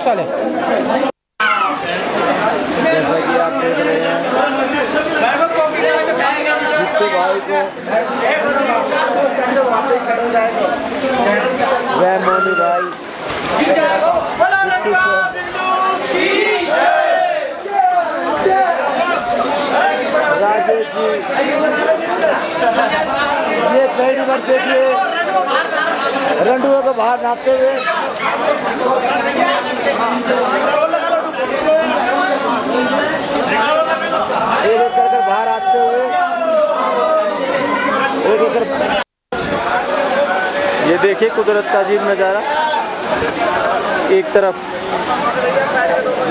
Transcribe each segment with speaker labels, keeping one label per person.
Speaker 1: साल है।
Speaker 2: जैसा कि आप देख रहे हैं जितने भाई को वह मोनी भाई राजेश जी, ये पहली बार देखिए रंडुओं को बाहर नापते हुए। एक कर बाहर आते हुए एक ये देखिए कुदरत का अजीब नज़ारा। एक तरफ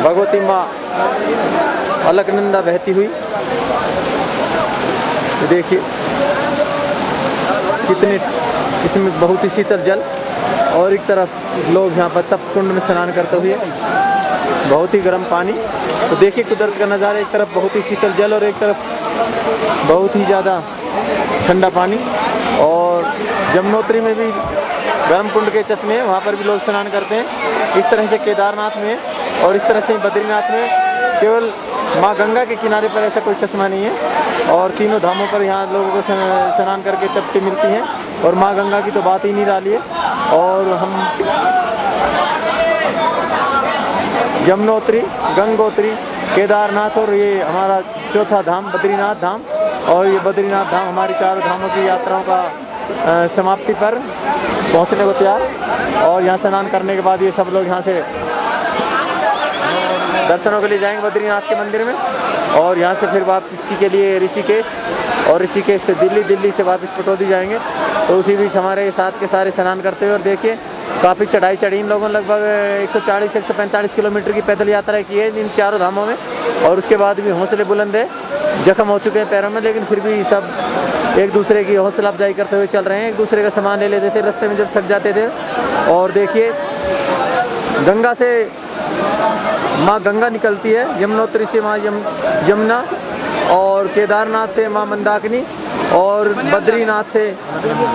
Speaker 2: भगवती माँ अलकनंदा बहती हुई, देखिए कितने इसमें बहुत ही शीतल जल, और एक तरफ लोग यहाँ पर तप कुंड में स्नान करते हुए बहुत ही गर्म पानी। तो देखिए कुदरत का नज़ारा, एक तरफ बहुत ही शीतल जल और एक तरफ बहुत ही ज़्यादा ठंडा पानी। और यमुनोत्री में भी गर्म कुंड के चश्मे हैं, वहाँ पर भी लोग स्नान करते हैं। इस तरह से केदारनाथ में और इस तरह से बद्रीनाथ में केवल माँ गंगा के किनारे पर ऐसा कोई चश्मा नहीं है, और तीनों धामों पर यहाँ लोगों को स्नान करके तृप्ति मिलती है। और माँ गंगा की तो बात ही नहीं डाली है। और हम यमुनोत्री, गंगोत्री, केदारनाथ और ये हमारा चौथा धाम बद्रीनाथ धाम, और ये बद्रीनाथ धाम हमारी चारों धामों की यात्राओं का समाप्ति पर पहुंचने को तैयार। और यहाँ स्नान करने के बाद ये सब लोग यहाँ से दर्शनों के लिए जाएंगे बद्रीनाथ के मंदिर में, और यहाँ से फिर वापसी के लिए ऋषिकेश, और ऋषिकेश से दिल्ली, दिल्ली से वापस पटौदी जाएंगे। तो उसी बीच हमारे साथ के सारे स्नान करते हुए, और देखिए काफ़ी चढ़ाई चढ़ी इन लोगों ने, लगभग 140 से 145 किलोमीटर की पैदल यात्रा की है इन चारों धामों में। और उसके बाद भी हौसले बुलंद है, जख्म हो चुके हैं पैरों में, लेकिन फिर भी सब एक दूसरे की हौसला अफजाई करते हुए चल रहे हैं। एक दूसरे का सामान ले लेते थे रास्ते में जब थक जाते थे। और देखिए गंगा से माँ गंगा निकलती है, यमुनोत्री से माँ यमुना, और केदारनाथ से माँ मंदाकिनी, और बद्रीनाथ से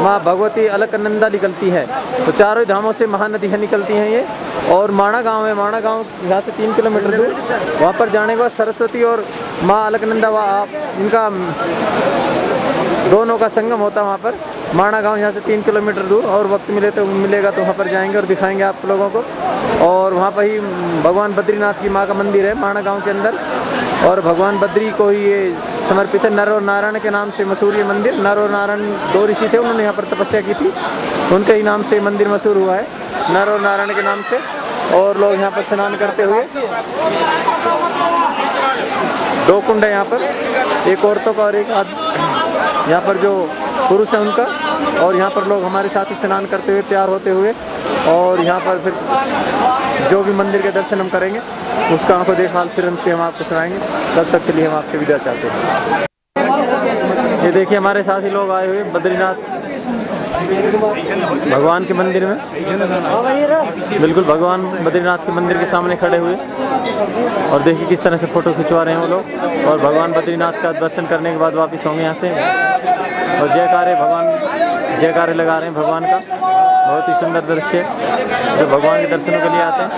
Speaker 2: माँ भगवती अलकनंदा निकलती है। तो चारों धामों से महानदियाँ निकलती हैं ये। और माणा गांव है, माणा गांव यहाँ से 3 किलोमीटर दूर, वहाँ पर जाने के बाद सरस्वती और माँ अलकनंदा इनका दोनों का संगम होता है वहाँ पर। माणा गांव यहाँ से 3 किलोमीटर दूर, और वक्त मिलेगा तो वहाँ पर जाएंगे और दिखाएंगे आप लोगों को। और वहाँ पर ही भगवान बद्रीनाथ की माँ का मंदिर है माणा गांव के अंदर, और भगवान बद्री को ही ये समर्पित है। नर और नारायण के नाम से मशहूर ये मंदिर। नर और नारायण 2 ऋषि थे, उन्होंने यहाँ पर तपस्या की थी, उनके ही नाम से मंदिर मशहूर हुआ है, नर और नारायण के नाम से। और लोग यहाँ पर स्नान करते हुए, 2 कुंड है यहाँ पर, एक औरतों का और एक यहाँ पर जो पुरुष है उनका। और यहाँ पर लोग हमारे साथ ही स्नान करते हुए तैयार होते हुए, और यहाँ पर फिर जो भी मंदिर के दर्शन हम करेंगे उसका आंखों देखभाल फिर हमसे हम आपको सुनाएंगे। तब तक के लिए हम आपसे विदा चाहते हैं। ये देखिए हमारे साथ ही लोग आए हुए बद्रीनाथ भगवान के मंदिर में, बिल्कुल भगवान बद्रीनाथ के मंदिर के सामने खड़े हुए, और देखिए किस तरह से फ़ोटो खिंचवा रहे हैं वो लोग। और भगवान बद्रीनाथ का दर्शन करने के बाद वापस होंगे यहाँ से, और जयकारे लगा रहे हैं भगवान का। बहुत ही सुंदर दृश्य जो भगवान के दर्शनों के लिए आते हैं।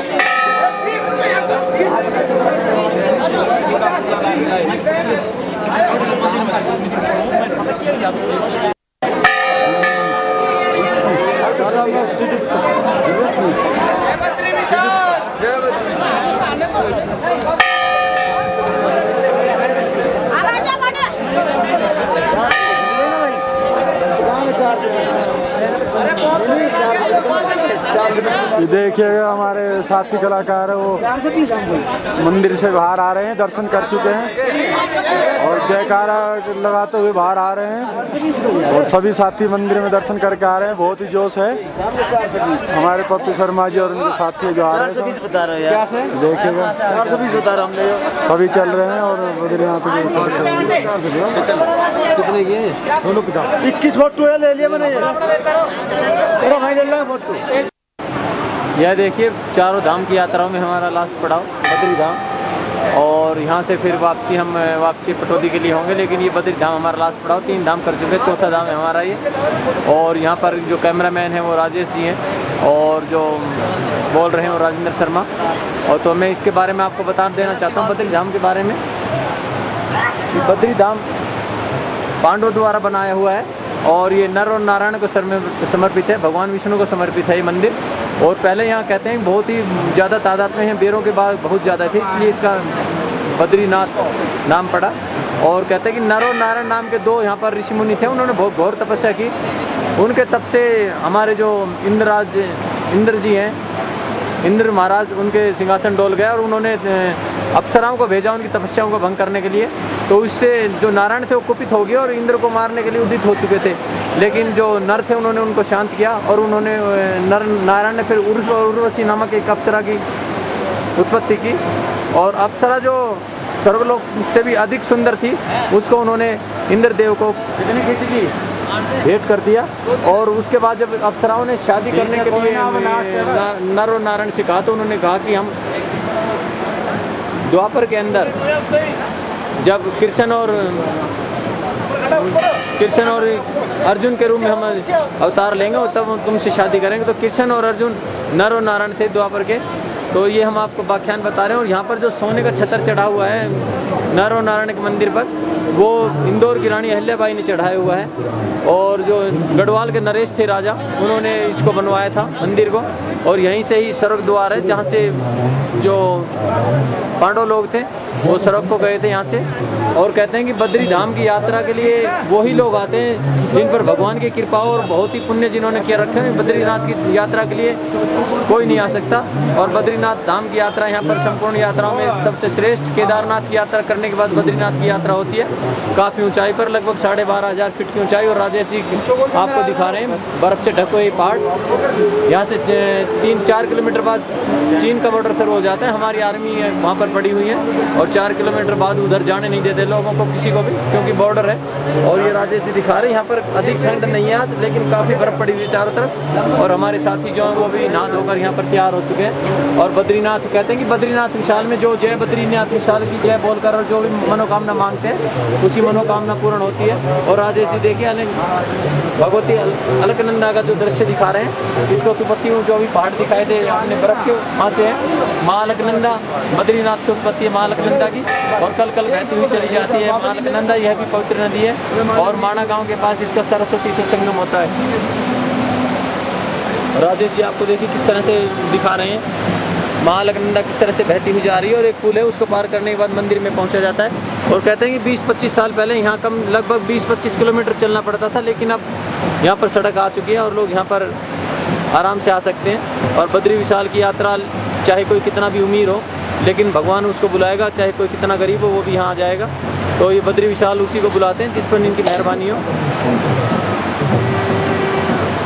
Speaker 2: देखिएगा हमारे साथी कलाकार है वो मंदिर से बाहर आ रहे हैं, दर्शन कर चुके हैं और जयकारा लगाते हुए बाहर आ रहे हैं, और सभी साथी मंदिर में दर्शन करके आ रहे हैं। बहुत ही जोश है। हमारे पप्पू शर्मा जी और उनके साथी जो आ रहे हैं देखिएगा सभी चल रहे हैं। और बद्रीनाथ
Speaker 1: कितने की दोनों
Speaker 2: 21 फोटो है, ले लिया मैंने फोटो। यह देखिए चारों धाम की यात्राओं में हमारा लास्ट पड़ाव बद्री धाम, और यहाँ से फिर वापसी पटौदी के लिए होंगे। लेकिन ये बद्री धाम हमारा लास्ट पड़ा, 3 धाम कर चुके, चौथा धाम है हमारा ये। और यहाँ पर जो कैमरामैन है वो राजेश जी हैं और जो बोल रहे हैं वो राजेंद्र शर्मा। और तो मैं इसके बारे में आपको बता देना चाहता हूँ बद्री धाम के बारे में। बद्री धाम पांडवों द्वारा बनाया हुआ है और ये नर और नारायण को समर्पित है, भगवान विष्णु को समर्पित है ये मंदिर। और पहले यहाँ कहते हैं बहुत ही ज़्यादा तादाद में है, बेरों के बाद बहुत ज़्यादा थे, इसलिए इसका बद्रीनाथ नाम पड़ा। और कहते हैं कि नर और नारायण नाम के 2 यहाँ पर ऋषि मुनि थे, उन्होंने बहुत घोर तपस्या की। उनके तप से हमारे जो इंद्र जी हैं, इंद्र महाराज, उनके सिंहासन डोल गया और उन्होंने अप्सराओं को भेजा उनकी तपस्याओं को भंग करने के लिए। तो इससे जो नारायण थे वो कुपित हो गए और इंद्र को मारने के लिए उदित हो चुके थे। लेकिन जो नर थे उन्होंने उनको शांत किया और उन्होंने नारायण ने फिर उर्वशी नामक एक अप्सरा की उत्पत्ति की। और अप्सरा जो स्वर्गलोक से भी अधिक सुंदर थी, उसको उन्होंने इंद्रदेव को भेंट कर दिया। और उसके बाद जब अप्सराओं ने शादी करने के लिए नर और नारायण से कहा तो उन्होंने कहा कि हम द्वापर के अंदर जब कृष्ण और अर्जुन के रूप में हम अवतार लेंगे और तब हम तुमसे शादी करेंगे। तो कृष्ण और अर्जुन नर और नारायण थे द्वापर के। तो ये हम आपको व्याख्यान बता रहे हैं। और यहाँ पर जो सोने का छतर चढ़ा हुआ है नर और नारायण के मंदिर पर, वो इंदौर की रानी अहिल्याबाई ने चढ़ाया हुआ है। और जो गढ़वाल के नरेश थे राजा, उन्होंने इसको बनवाया था मंदिर को। और यहीं से ही स्वर्ग द्वार है, जहाँ से जो पांडव लोग थे वो स्वर्ग को गए थे यहाँ से। और कहते हैं कि बद्री धाम की यात्रा के लिए वही लोग आते हैं जिन पर भगवान की कृपा और बहुत ही पुण्य जिन्होंने किया रखे हैं। बद्रीनाथ की यात्रा के लिए कोई नहीं आ सकता। और बद्रीनाथ धाम की यात्रा यहाँ पर संपूर्ण यात्राओं में सबसे श्रेष्ठ। केदारनाथ की यात्रा करने के बाद बद्रीनाथ की यात्रा होती है, काफ़ी ऊंचाई पर, लगभग 12,500 फीट की ऊंचाई। और राजेश जी आपको दिखा रहे हैं बर्फ़ से ढके हुए पहाड़। यहाँ से 3-4 किलोमीटर बाद चीन का बॉर्डर शुरू हो जाता है। हमारी आर्मी वहाँ पर पड़ी हुई है और 4 किलोमीटर बाद उधर जाने नहीं देते लोगों को, किसी को भी, क्योंकि बॉर्डर है। और ये राजेश जी दिखा रहे हैं यहाँ पर अधिक ठंड नहीं है आज, लेकिन काफ़ी बर्फ़ पड़ी हुई है चारों तरफ। और हमारे साथी जो हैं वो भी नहा धोकर यहाँ पर तैयार हो चुके हैं। और बद्रीनाथ कहते हैं कि बद्रीनाथ विशाल में जो जय बद्रीनाथ विशाल की जय बोलकर और जो भी मनोकामना मांगते हैं उसकी मनोकामना पूर्ण होती है। और राजेश जी देखिए भगवती अलकनंदा का जो दृश्य दिखा रहे हैं, इसको उत्पत्ति जो भी पहाड़ दिखाए थे अपने बर्फ के, वहाँ से है माँ अलकनंदा। बद्रीनाथ से उत्पत्ति है माँ अलकनंदा की और कल बहती हुई चली जाती है माँ अलकनंदा। यह भी पवित्र नदी है और माणा गांव के पास इसका सरस्वती से संगम होता है। राजेश जी आपको देखिए किस तरह से दिखा रहे हैं माँ अलकनंदा किस तरह से बहती हुई जा रही है। और एक पुल है, उसको पार करने के बाद मंदिर में पहुंचा जाता है। और कहते हैं कि 20-25 साल पहले यहाँ कम लगभग 20-25 किलोमीटर चलना पड़ता था, लेकिन अब यहाँ पर सड़क आ चुकी है और लोग यहाँ पर आराम से आ सकते हैं। और बद्री विशाल की यात्रा चाहे कोई कितना भी उम्मीद हो, लेकिन भगवान उसको बुलाएगा, चाहे कोई कितना गरीब हो वो भी यहाँ आ जाएगा। तो ये बद्री विशाल उसी को बुलाते हैं जिस पर इनकी मेहरबानी हो।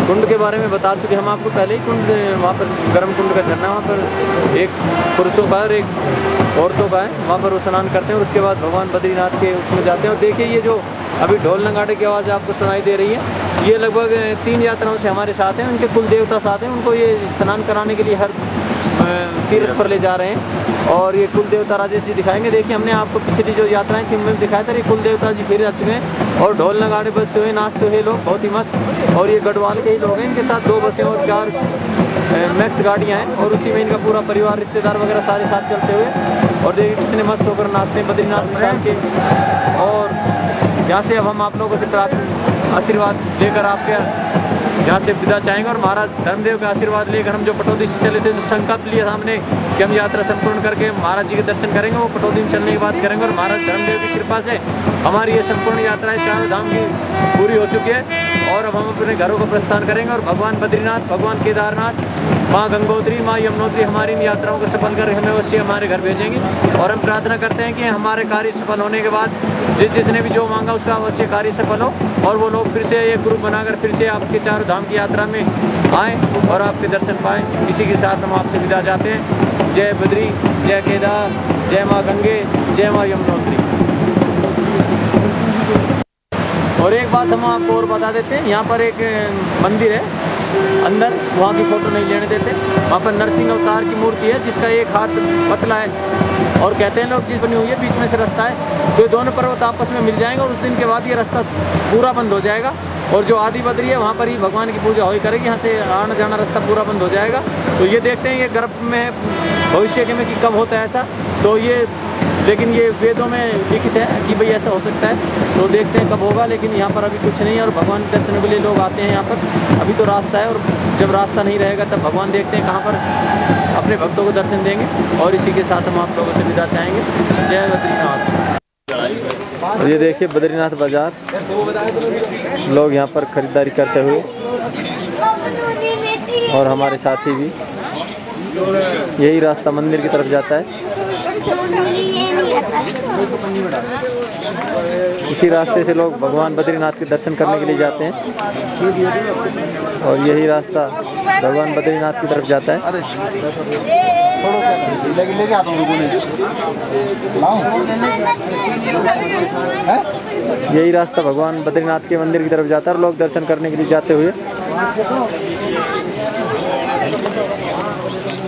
Speaker 2: कुंड के बारे में बता चुके हम आपको पहले ही। कुंड वहाँ पर गर्म कुंड का झरना, वहाँ पर एक पुरुषों का और एक औरतों का है, वहाँ पर वो स्नान करते हैं और उसके बाद भगवान बद्रीनाथ के उसमें जाते हैं। और देखिए ये जो अभी ढोल नगाड़े की आवाज़ आपको सुनाई दे रही है, ये लगभग 3 यात्राओं से हमारे साथ हैं, उनके कुल देवता साथ हैं, उनको ये स्नान कराने के लिए हर तीर्थ पर ले जा रहे हैं। और ये कुल देवता राजेश जी दिखाएंगे। देखिए हमने आपको पिछली जो यात्राएं थी उनमें दिखाया था, ये कुल देवता जी फिर आ चुके हैं और ढोल नगाड़े बजते हुए नाचते हुए लोग बहुत ही मस्त। और ये गढ़वाल के ही लोग हैं, इनके साथ 2 बसें और 4 मैक्स गाड़ियाँ हैं और उसी में इनका पूरा परिवार रिश्तेदार वगैरह सारे साथ चलते हुए। और देखिए कितने मस्त होकर नाचते हैं बद्रीनाथ विशाल के। और यहाँ से अब हम आप लोगों से प्राप्त आशीर्वाद लेकर आपके यहाँ से विदा चाहेंगे। और महाराज धर्मदेव का आशीर्वाद लेकर हम जो पटौदी से चले थे, जो संकल्प लिया था हमने कि हम यात्रा संपूर्ण करके महाराज जी के दर्शन करेंगे, वो पटौदी में चलने की बात करेंगे। और महाराज धर्मदेव की कृपा से हमारी ये संपूर्ण यात्राएं चारों धाम की पूरी हो चुकी है। और अब हम अपने घरों को प्रस्थान करेंगे और भगवान बद्रीनाथ, भगवान केदारनाथ, माँ गंगोत्री, माँ यमुनोत्री हमारी इन यात्राओं को सफल कर हमें अवश्य हमारे घर भेजेंगी। और हम प्रार्थना करते हैं कि हमारे कार्य सफल होने के बाद जिसने भी जो मांगा उसका अवश्य कार्य सफल हो और वो लोग फिर से एक ग्रुप बनाकर फिर से आपके चारों धाम की यात्रा में आएँ और आपके दर्शन पाएँ। इसी के साथ हम आपसे विदा चाहते हैं। जय बद्री, जय केदार, जय माँ गंगे, जय माँ यमुनोत्री। और एक बात हम आपको और बता देते हैं, यहाँ पर एक मंदिर है अंदर, वहाँ की फ़ोटो नहीं लेने देते। वहाँ पर नरसिंह अवतार की मूर्ति है जिसका एक हाथ पतला है और कहते हैं लोग चीज़ बनी हुई है, बीच में से रास्ता है, तो ये दोनों पर्वत आपस में मिल जाएंगे और उस दिन के बाद ये रास्ता पूरा बंद हो जाएगा। और जो आदि बद्री है वहाँ पर ही भगवान की पूजा हो करेगी, यहाँ से आना जाना रास्ता पूरा बंद हो जाएगा। तो ये देखते हैं, ये गर्भ में भविष्य के में कि कब होता है ऐसा, तो ये लेकिन ये वेदों में लिखित है कि भाई ऐसा हो सकता है, तो देखते हैं कब होगा। लेकिन यहाँ पर अभी कुछ नहीं है और भगवान के दर्शन के लिए लोग आते हैं यहाँ पर। अभी तो रास्ता है और जब रास्ता नहीं रहेगा तब भगवान देखते हैं कहाँ पर अपने भक्तों को दर्शन देंगे। और इसी के साथ हम आप लोगों से विदा चाहेंगे। जय बद्रीनाथ। ये देखिए बद्रीनाथ बाजार, लोग यहाँ पर खरीदारी करते हुए और हमारे साथी भी। यही रास्ता मंदिर की तरफ जाता है, इसी रास्ते से लोग भगवान बद्रीनाथ के दर्शन करने के लिए जाते हैं और यही रास्ता भगवान बद्रीनाथ की तरफ जाता है। यही रास्ता भगवान बद्रीनाथ के मंदिर की तरफ जाता है और लोग दर्शन करने के लिए जाते हुए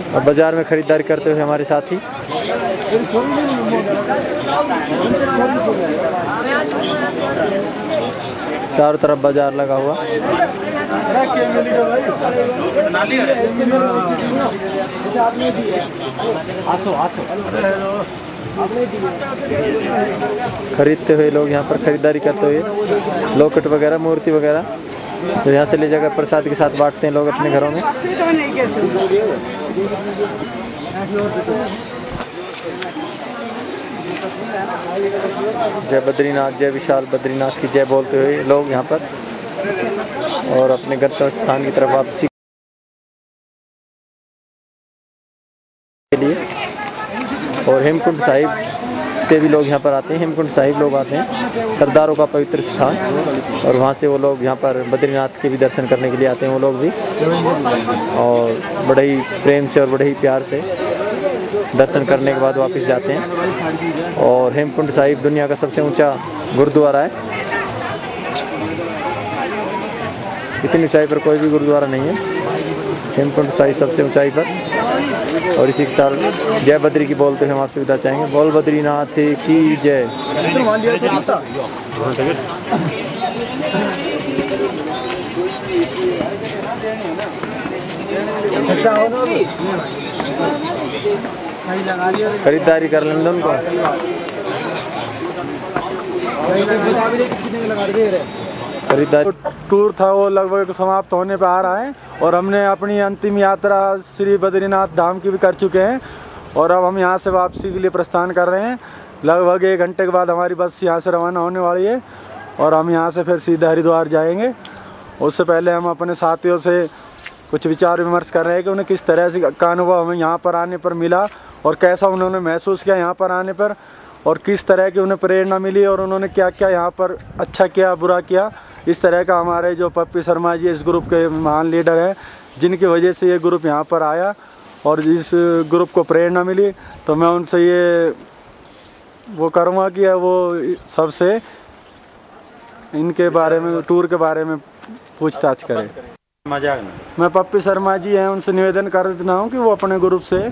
Speaker 2: और बाजार में खरीदारी करते हुए हमारे साथी। चारों तरफ बाजार लगा हुआ। खरीदते हुए लोग यहाँ पर खरीदारी करते हुए लॉकेट वगैरह, मूर्ति वगैरह तो यहाँ से ले जाकर प्रसाद के साथ बांटते हैं लोग अपने घरों में। जय बद्रीनाथ, जय विशाल बद्रीनाथ की जय बोलते हुए लोग यहाँ पर और अपने गंतव्य स्थान की तरफ वापसी के लिए। और हेमकुंड साहिब से भी लोग यहाँ पर आते हैं, हेमकुंड साहिब लोग आते हैं, सरदारों का पवित्र स्थान, और वहाँ से वो लोग यहाँ पर बद्रीनाथ के भी दर्शन करने के लिए आते हैं वो लोग भी, और बड़े ही प्रेम से और बड़े ही प्यार से दर्शन करने के बाद वापस जाते हैं। और हेमकुंड साहिब दुनिया का सबसे ऊंचा गुरुद्वारा है, इतनी ऊंचाई पर कोई भी गुरुद्वारा नहीं है, हेमकुंड साहिब सबसे ऊंचाई पर। और इसी के साथ जय बद्री की बोलते हुए हम आपसे विदा चाहेंगे। बोल बद्रीनाथ की जय। खरीदारी कर लेंगे उनको। खरीदारी
Speaker 1: टूर था वो लगभग समाप्त होने पर आ रहा है और हमने अपनी अंतिम यात्रा श्री बद्रीनाथ धाम की भी कर चुके हैं और अब हम यहाँ से वापसी के लिए प्रस्थान कर रहे हैं। लगभग 1 घंटे के बाद हमारी बस यहाँ से रवाना होने वाली है और हम यहाँ से फिर सीधे हरिद्वार जाएंगे। उससे पहले हम अपने साथियों से कुछ विचार विमर्श कर रहे हैं कि उन्हें किस तरह से का अनुभव हमें यहाँ पर आने पर मिला और कैसा उन्होंने महसूस किया यहाँ पर आने पर, और किस तरह की उन्हें प्रेरणा मिली और उन्होंने क्या क्या यहाँ पर अच्छा किया, बुरा किया। इस तरह का हमारे जो पप्पी शर्मा जी इस ग्रुप के महान लीडर हैं, जिनकी वजह से ये ग्रुप यहाँ पर आया और इस ग्रुप को प्रेरणा मिली, तो मैं उनसे ये वो करूँगा कि वो सबसे इनके बारे में, टूर के बारे में पूछताछ करें। मैं पप्पी शर्मा जी हैं, उनसे निवेदन करना हूँ कि वो अपने ग्रुप से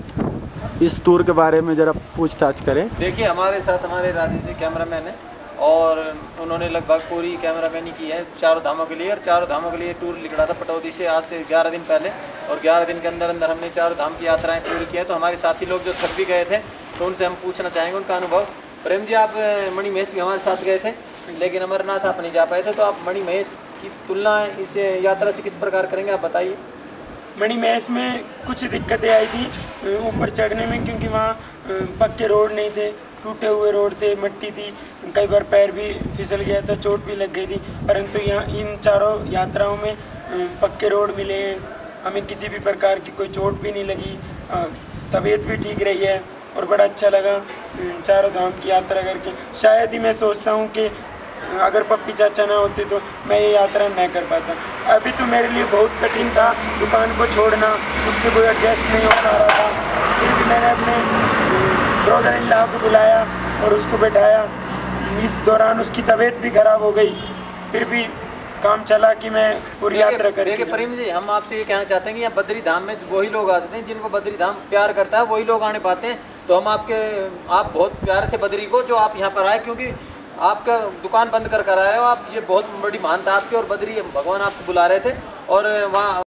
Speaker 1: इस टूर के बारे में ज़रा पूछताछ करें।
Speaker 2: देखिए हमारे साथ हमारे राजेश जी कैमरामैन हैं और उन्होंने लगभग पूरी कैमरामैनी की है चारों धामों के लिए, और चारों धामों के लिए टूर निकला था पटौदी से आज से 11 दिन पहले, और 11 दिन के अंदर अंदर हमने चारों धाम की यात्राएं पूरी की है। तो हमारे साथी लोग जो थक भी गए थे तो उनसे हम पूछना चाहेंगे उनका अनुभव। प्रेम जी, आप मणि महेश भी हमारे साथ गए थे लेकिन अमरनाथ आप नहीं जा पाए थे, तो आप मणि महेश की तुलना इस यात्रा से किस प्रकार करेंगे, आप बताइए।
Speaker 3: मणि महेश में कुछ दिक्कतें आई थी ऊपर चढ़ने में, क्योंकि वहाँ पक्के रोड नहीं थे, टूटे हुए रोड थे, मिट्टी थी, कई बार पैर भी फिसल गया था, चोट भी लग गई थी। परंतु यहाँ इन चारों यात्राओं में पक्के रोड मिले हैं, हमें किसी भी प्रकार की कोई चोट भी नहीं लगी, तबीयत भी ठीक रही है और बड़ा अच्छा लगा चारों धाम की यात्रा करके। शायद ही मैं सोचता हूँ कि अगर पप्पी चाचा ना होते तो मैं ये यात्रा न कर पाता। अभी तो मेरे लिए बहुत कठिन था दुकान को छोड़ना, उस पर कोई एडजस्ट नहीं हो पा रहा था, फिर भी मैंने अपने ब्रदर इन लॉ को बुलाया और उसको बैठाया। इस दौरान उसकी तबीयत भी खराब हो गई, फिर भी काम चला कि मैं पूरी यात्रा करें।
Speaker 2: देखिए प्रेम जी, हम आपसे ये कहना चाहते हैं कि यहाँ बद्री धाम में वही लोग आते हैं जिनको बद्री धाम प्यार करता है, वही लोग आने पाते हैं।
Speaker 4: तो हम आप बहुत प्यारे थे बद्री को जो आप यहाँ पर आए, क्योंकि आपका दुकान बंद कर आए हो आप, ये बहुत बड़ी महानता आपकी, और बद्री भगवान आपको बुला रहे थे और वहाँ